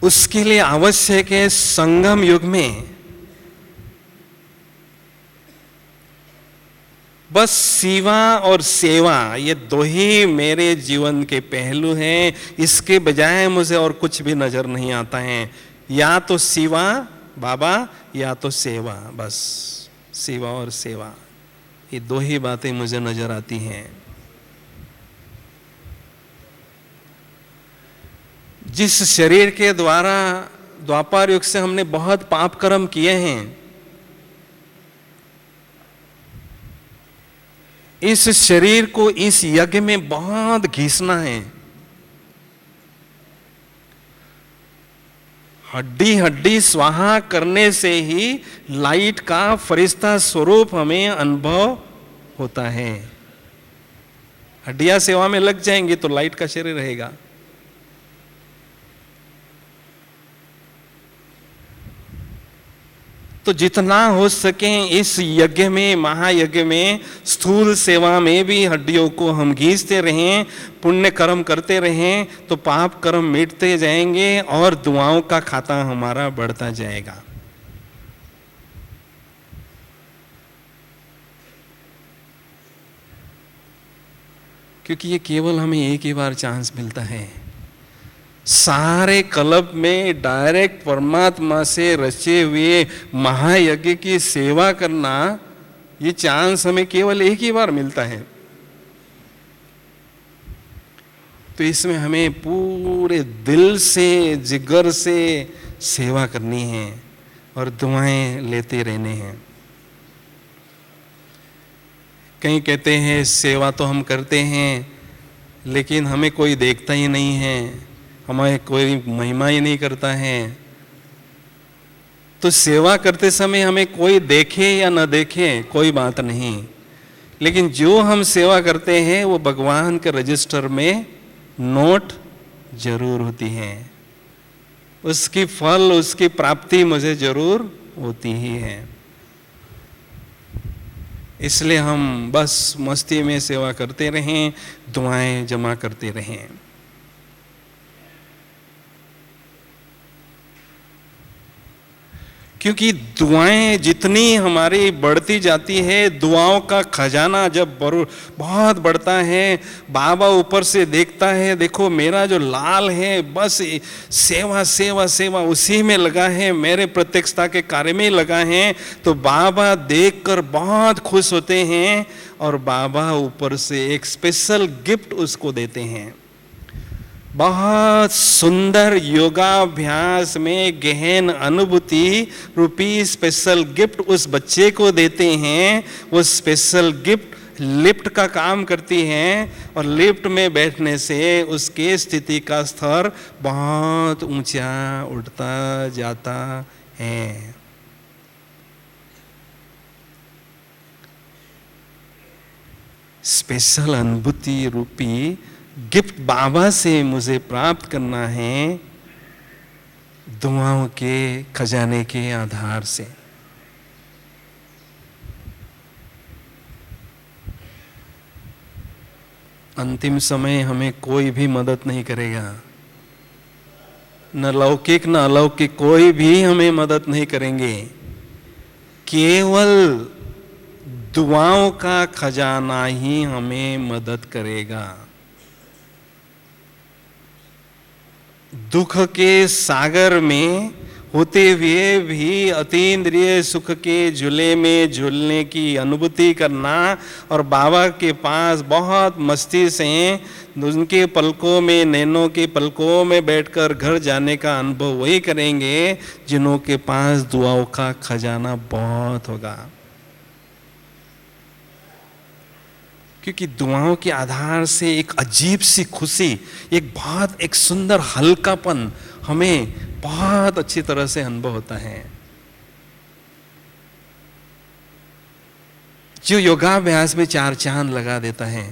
उसके लिए आवश्यक है संगम युग में बस सेवा और सेवा, ये दो ही मेरे जीवन के पहलू हैं। इसके बजाय मुझे और कुछ भी नजर नहीं आता है। या तो सेवा बाबा या तो सेवा, बस सेवा और सेवा, ये दो ही बातें मुझे नजर आती हैं। जिस शरीर के द्वारा द्वापर युग से हमने बहुत पाप कर्म किए हैं, इस शरीर को इस यज्ञ में बहुत घिसना है। हड्डी हड्डी स्वाहा करने से ही लाइट का फरिश्ता स्वरूप हमें अनुभव होता है। हड्डियां सेवा में लग जाएंगी तो लाइट का शरीर रहेगा। तो जितना हो सके इस यज्ञ में, महायज्ञ में, स्थूल सेवा में भी हड्डियों को हम घींचते रहें, पुण्य कर्म करते रहें, तो पाप कर्म मिटते जाएंगे और दुआओं का खाता हमारा बढ़ता जाएगा। क्योंकि ये केवल हमें एक ही बार चांस मिलता है। सारे कल्प में डायरेक्ट परमात्मा से रचे हुए महायज्ञ की सेवा करना, ये चांस हमें केवल एक ही बार मिलता है। तो इसमें हमें पूरे दिल से, जिगर से सेवा करनी है और दुआएं लेते रहने हैं। कहीं कहते हैं सेवा तो हम करते हैं लेकिन हमें कोई देखता ही नहीं है, हमारे कोई महिमा ही नहीं करता है। तो सेवा करते समय हमें कोई देखे या न देखे कोई बात नहीं, लेकिन जो हम सेवा करते हैं वो भगवान के रजिस्टर में नोट जरूर होती है। उसकी फल, उसकी प्राप्ति मुझे जरूर होती ही है। इसलिए हम बस मस्ती में सेवा करते रहें, दुआएं जमा करते रहें। क्योंकि दुआएं जितनी हमारी बढ़ती जाती है, दुआओं का खजाना जब बहुत बढ़ता है, बाबा ऊपर से देखता है, देखो मेरा जो लाल है बस सेवा सेवा सेवा उसी में लगा है, मेरे प्रत्यक्षता के कार्य में लगा है, तो बाबा देखकर बहुत खुश होते हैं और बाबा ऊपर से एक स्पेशल गिफ्ट उसको देते हैं। बहुत सुंदर योगाभ्यास में गहन अनुभूति रूपी स्पेशल गिफ्ट उस बच्चे को देते हैं। वो स्पेशल गिफ्ट लिफ्ट का काम करती है और लिफ्ट में बैठने से उसके स्थिति का स्तर बहुत ऊंचा उठता जाता है। स्पेशल अनुभूति रूपी गिफ्ट बाबा से मुझे प्राप्त करना है, दुआओं के खजाने के आधार से। अंतिम समय हमें कोई भी मदद नहीं करेगा, न लौकिक न अलौकिक कोई भी हमें मदद नहीं करेंगे। केवल दुआओं का खजाना ही हमें मदद करेगा। दुख के सागर में होते हुए भी अतीन्द्रिय सुख के झूले में झूलने की अनुभूति करना और बाबा के पास बहुत मस्ती से उनके पलकों में, नैनों के पलकों में बैठकर घर जाने का अनुभव वही करेंगे जिन्हों के पास दुआओं का खजाना बहुत होगा। क्योंकि दुआओं के आधार से एक अजीब सी खुशी, एक सुंदर हल्कापन हमें बहुत अच्छी तरह से अनुभव होता है। जो योगाभ्यास में 4 चांद लगा देता है।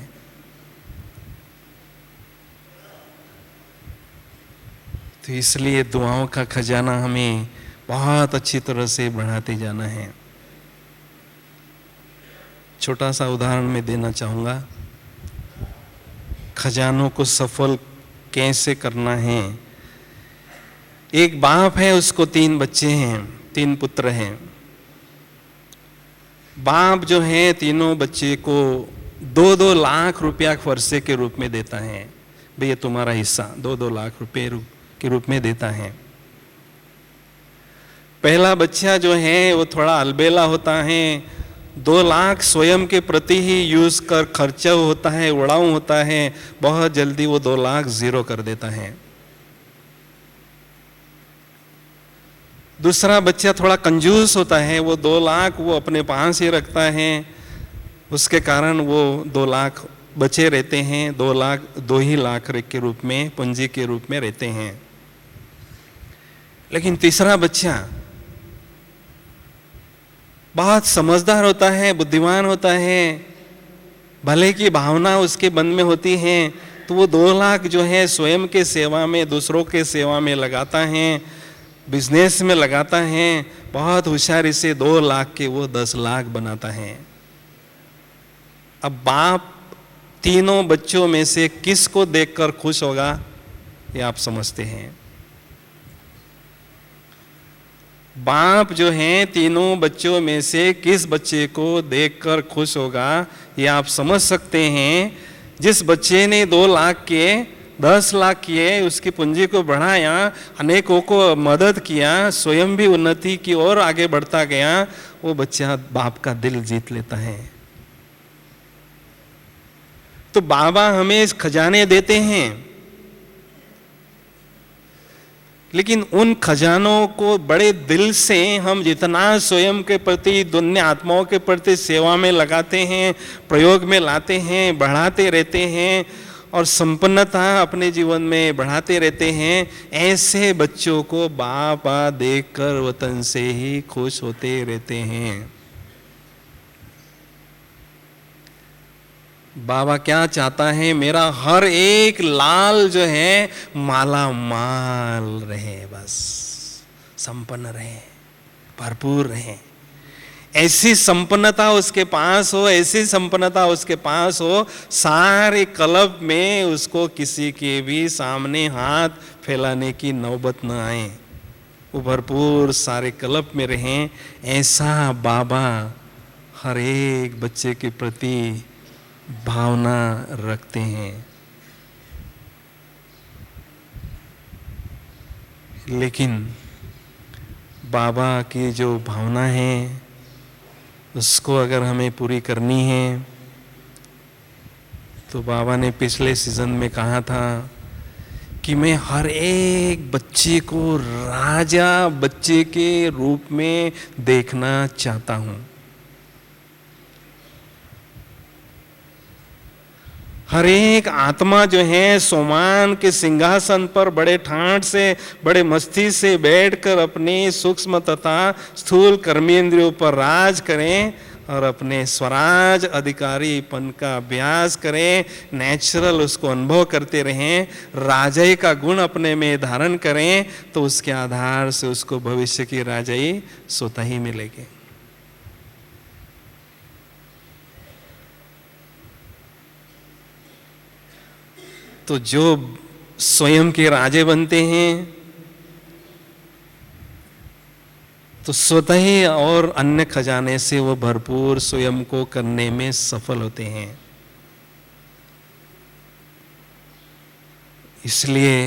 तो इसलिए दुआओं का खजाना हमें बहुत अच्छी तरह से बढ़ाते जाना है। छोटा सा उदाहरण मैं देना चाहूँगा, खजानों को सफल कैसे करना है। एक बाप है, उसको 3 बच्चे हैं, 3 पुत्र हैं। बाप जो है तीनों बच्चे को 2-2 लाख रुपया वर्षे के रूप में देता है। भैया तुम्हारा हिस्सा 2-2 लाख रुपए के रूप में देता है। पहला बच्चा जो है वो थोड़ा अलबेला होता है, 2 लाख स्वयं के प्रति ही यूज कर खर्चा होता है, उड़ाऊ होता है, बहुत जल्दी वो 2 लाख जीरो कर देता है। दूसरा बच्चा थोड़ा कंजूस होता है, वो 2 लाख वो अपने पास ही रखता है, उसके कारण वो 2 लाख बचे रहते हैं, 2 ही लाख के रूप में, पूंजी के रूप में रहते हैं। लेकिन तीसरा बच्चा बहुत समझदार होता है, बुद्धिमान होता है, भले की भावना उसके मन में होती है, तो वो 2 लाख जो है स्वयं के सेवा में, दूसरों के सेवा में लगाता है, बिजनेस में लगाता है, बहुत होशियारी से 2 लाख के वो 10 लाख बनाता है। अब बाप तीनों बच्चों में से किसको देखकर खुश होगा, ये आप समझते हैं। बाप जो है तीनों बच्चों में से किस बच्चे को देखकर खुश होगा, ये आप समझ सकते हैं। जिस बच्चे ने 2 लाख के 10 लाख किए, उसकी पूंजी को बढ़ाया, अनेकों को मदद किया, स्वयं भी उन्नति की ओर आगे बढ़ता गया, वो बच्चा बाप का दिल जीत लेता है। तो बाबा हमें खजाने देते हैं, लेकिन उन खजानों को बड़े दिल से हम जितना स्वयं के प्रति, दुनिया आत्माओं के प्रति सेवा में लगाते हैं, प्रयोग में लाते हैं, बढ़ाते रहते हैं और संपन्नता अपने जीवन में बढ़ाते रहते हैं, ऐसे बच्चों को बाबा देखकर वतन से ही खुश होते रहते हैं। बाबा क्या चाहता है, मेरा हर एक लाल जो है माला माल रहे, बस संपन्न रहे, भरपूर रहे। ऐसी संपन्नता उसके पास हो, ऐसी संपन्नता उसके पास हो, सारे क्लब में उसको किसी के भी सामने हाथ फैलाने की नौबत न आए, वो भरपूर सारे क्लब में रहें। ऐसा बाबा हर एक बच्चे के प्रति भावना रखते हैं। लेकिन बाबा की जो भावना है उसको अगर हमें पूरी करनी है, तो बाबा ने पिछले सीजन में कहा था कि मैं हर एक बच्चे को राजा बच्चे के रूप में देखना चाहता हूँ। हर एक आत्मा जो है सोमान के सिंहासन पर बड़े ठाठ से, बड़े मस्ती से बैठकर अपने सूक्ष्म तथा स्थूल कर्मेंद्रियों पर राज करें और अपने स्वराज अधिकारीपन का अभ्यास करें, नेचुरल उसको अनुभव करते रहें, राजाई का गुण अपने में धारण करें, तो उसके आधार से उसको भविष्य की राजाई स्वतः ही मिलेगी। तो जो स्वयं के राजे बनते हैं तो स्वतः ही और अन्य खजाने से वो भरपूर स्वयं को करने में सफल होते हैं। इसलिए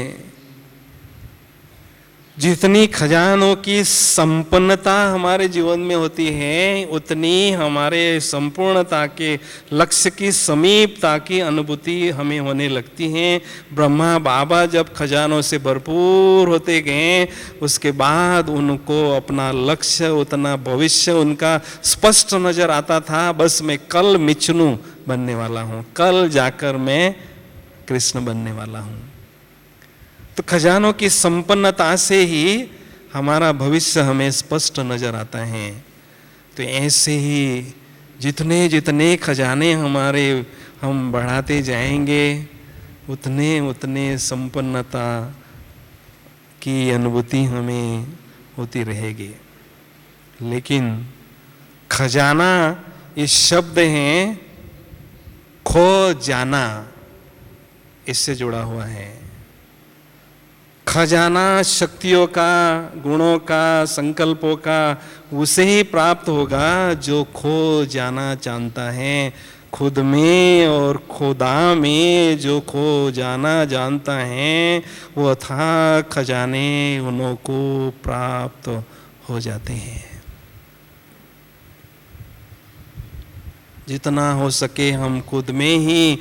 जितनी खजानों की संपन्नता हमारे जीवन में होती है, उतनी हमारे संपूर्णता के लक्ष्य की समीपता की अनुभूति हमें होने लगती है। ब्रह्मा बाबा जब खजानों से भरपूर होते गए, उसके बाद उनको अपना लक्ष्य, उतना भविष्य उनका स्पष्ट नजर आता था। बस मैं कल मिचनू बनने वाला हूँ, कल जाकर मैं कृष्ण बनने वाला हूँ। तो खजानों की संपन्नता से ही हमारा भविष्य हमें स्पष्ट नजर आता है। तो ऐसे ही जितने जितने खजाने हमारे हम बढ़ाते जाएंगे, उतने उतने संपन्नता की अनुभूति हमें होती रहेगी। लेकिन खजाना इस शब्द है खो जाना, इससे जुड़ा हुआ है। खजाना शक्तियों का, गुणों का, संकल्पों का उसे ही प्राप्त होगा जो खो जाना जानता है। खुद में और खुदा में जो खो जाना जानता है, वो अथाह खजाने उन्हों को प्राप्त हो जाते हैं। जितना हो सके हम खुद में ही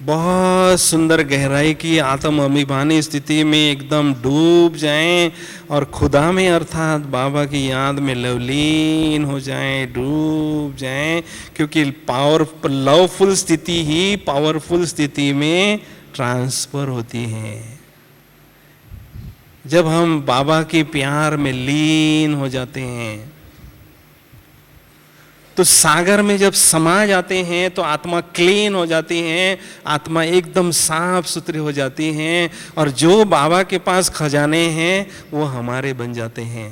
बहुत सुंदर गहराई की आत्म अभिमानी स्थिति में एकदम डूब जाएं और खुदा में अर्थात बाबा की याद में लवलीन हो जाएं, डूब जाएं। क्योंकि लवफुल स्थिति ही पावरफुल स्थिति में ट्रांसफर होती है। जब हम बाबा के प्यार में लीन हो जाते हैं, तो सागर में जब समा जाते हैं तो आत्मा क्लीन हो जाती है, आत्मा एकदम साफ सुथरी हो जाती है। और जो बाबा के पास खजाने हैं वो हमारे बन जाते हैं।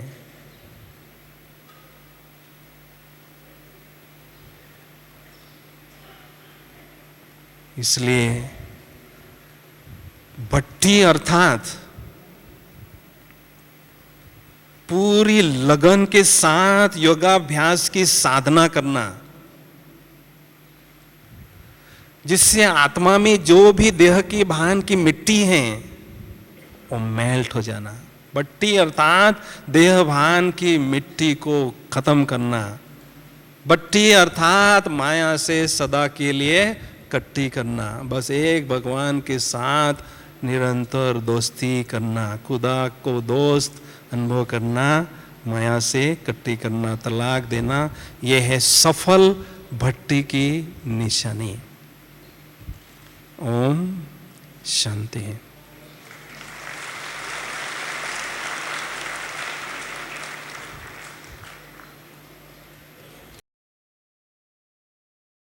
इसलिए भट्टी अर्थात पूरी लगन के साथ योगाभ्यास की साधना करना, जिससे आत्मा में जो भी देह की भान की मिट्टी है वो मेल्ट हो जाना। भट्टी अर्थात देह भान की मिट्टी को खत्म करना। भट्टी अर्थात माया से सदा के लिए कट्टी करना। बस एक भगवान के साथ निरंतर दोस्ती करना, खुदा को दोस्त अनुभव करना, माया से कट्टी करना, तलाक देना, यह है सफल भट्टी की निशानी। ओम शांति।